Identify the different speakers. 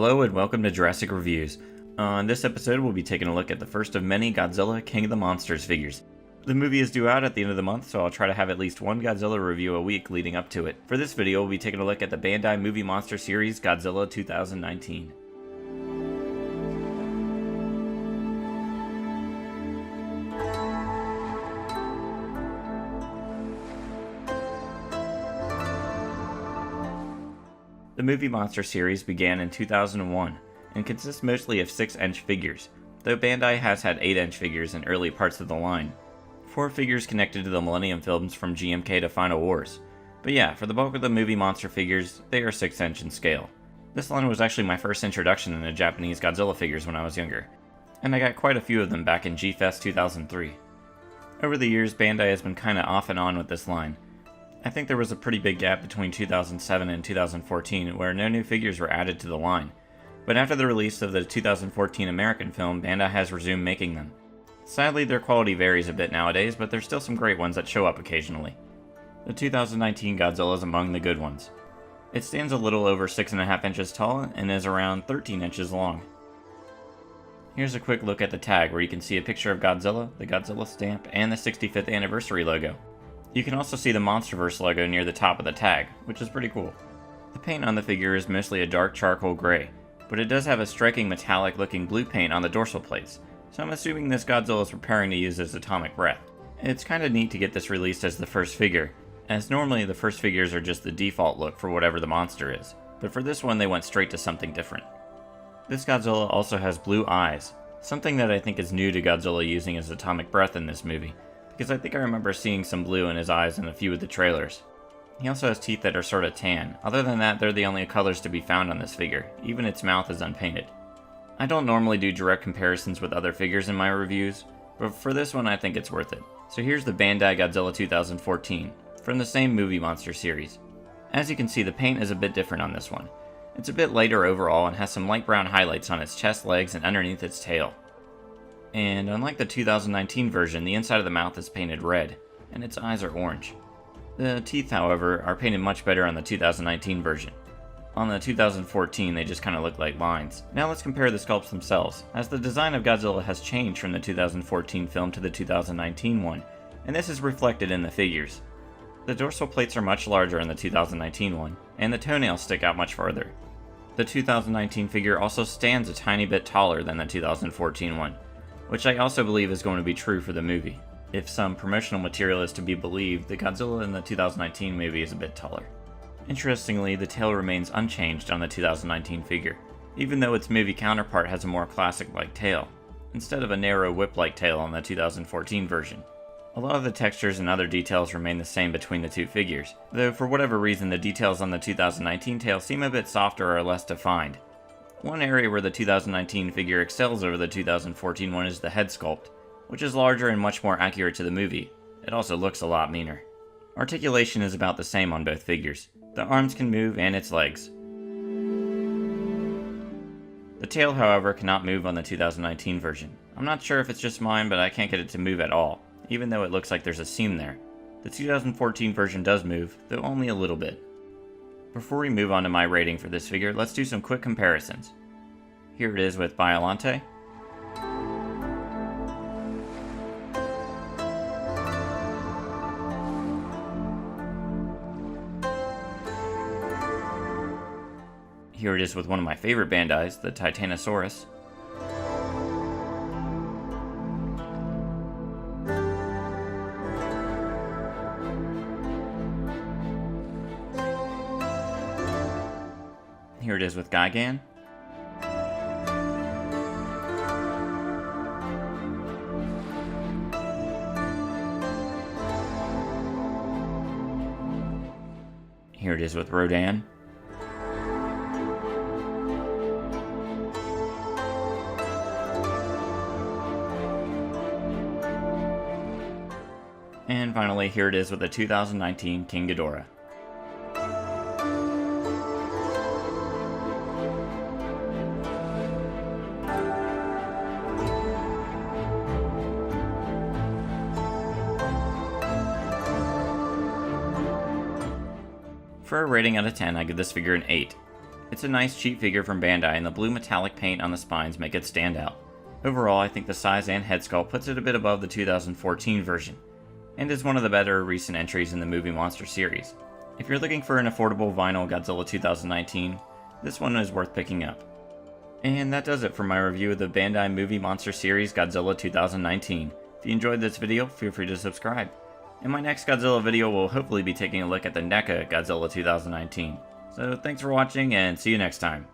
Speaker 1: Hello and welcome to Jurassic Reviews. On this episode, we'll be taking a look at the first of many Godzilla King of the Monsters figures. The movie is due out at the end of the month, so I'll try to have at least one Godzilla review a week leading up to it. For this video, we'll be taking a look at the Bandai Movie Monster Series Godzilla 2019. The Movie Monster series began in 2001 and consists mostly of 6-inch figures, though Bandai has had 8-inch figures in early parts of the line. 4 figures connected to the Millennium films from GMK to Final Wars. But yeah, for the bulk of the Movie Monster figures, they are 6-inch in scale. This line was actually my first introduction into Japanese Godzilla figures when I was younger, and I got quite a few of them back in G-Fest 2003. Over the years, Bandai has been kinda off and on with this line. I think there was a pretty big gap between 2007 and 2014 where no new figures were added to the line, but after the release of the 2014 American film, Bandai has resumed making them. Sadly, their quality varies a bit nowadays, but there's still some great ones that show up occasionally. The 2019 Godzilla is among the good ones. It stands a little over 6.5 inches tall and is around 13 inches long. Here's a quick look at the tag where you can see a picture of Godzilla, the Godzilla stamp, and the 65th anniversary logo. You can also see the Monsterverse logo near the top of the tag, which is pretty cool. The paint on the figure is mostly a dark charcoal gray, but it does have a striking metallic looking blue paint on the dorsal plates, so I'm assuming this Godzilla is preparing to use his atomic breath. It's kinda neat to get this released as the first figure, as normally the first figures are just the default look for whatever the monster is, but for this one they went straight to something different. This Godzilla also has blue eyes, something that I think is new to Godzilla using his atomic breath in this movie, because I think I remember seeing some blue in his eyes in a few of the trailers. He also has teeth that are sorta tan. Other than that, they're the only colors to be found on this figure. Even its mouth is unpainted. I don't normally do direct comparisons with other figures in my reviews, but for this one I think it's worth it. So here's the Bandai Godzilla 2014, from the same Movie Monster series. As you can see, the paint is a bit different on this one. It's a bit lighter overall and has some light brown highlights on its chest, legs, and underneath its tail. And unlike the 2019 version, the inside of the mouth is painted red, and its eyes are orange. The teeth, however, are painted much better on the 2019 version. On the 2014, they just kinda look like lines. Now let's compare the sculpts themselves, as the design of Godzilla has changed from the 2014 film to the 2019 one, and this is reflected in the figures. The dorsal plates are much larger in the 2019 one, and the toenails stick out much farther. The 2019 figure also stands a tiny bit taller than the 2014 one, which I also believe is going to be true for the movie. If some promotional material is to be believed, the Godzilla in the 2019 movie is a bit taller. Interestingly, the tail remains unchanged on the 2019 figure, even though its movie counterpart has a more classic-like tail, instead of a narrow whip-like tail on the 2014 version. A lot of the textures and other details remain the same between the two figures, though for whatever reason the details on the 2019 tail seem a bit softer or less defined. One area where the 2019 figure excels over the 2014 one is the head sculpt, which is larger and much more accurate to the movie. It also looks a lot meaner. Articulation is about the same on both figures. The arms can move and its legs. The tail, however, cannot move on the 2019 version. I'm not sure if it's just mine, but I can't get it to move at all, even though it looks like there's a seam there. The 2014 version does move, though only a little bit. Before we move on to my rating for this figure, let's do some quick comparisons. Here it is with Biollante. Here it is with one of my favorite Bandais, the Titanosaurus. Here it is with Gigan. Here it is with Rodan. And finally, here it is with the 2019 King Ghidorah. For a rating out of 10, I give this figure an 8. It's a nice cheap figure from Bandai, and the blue metallic paint on the spines make it stand out. Overall, I think the size and head sculpt puts it a bit above the 2014 version, and is one of the better recent entries in the Movie Monster series. If you're looking for an affordable vinyl Godzilla 2019, this one is worth picking up. And that does it for my review of the Bandai Movie Monster series Godzilla 2019. If you enjoyed this video, feel free to subscribe. In my next Godzilla video, we'll hopefully be taking a look at the NECA Godzilla 2019. So thanks for watching, and see you next time.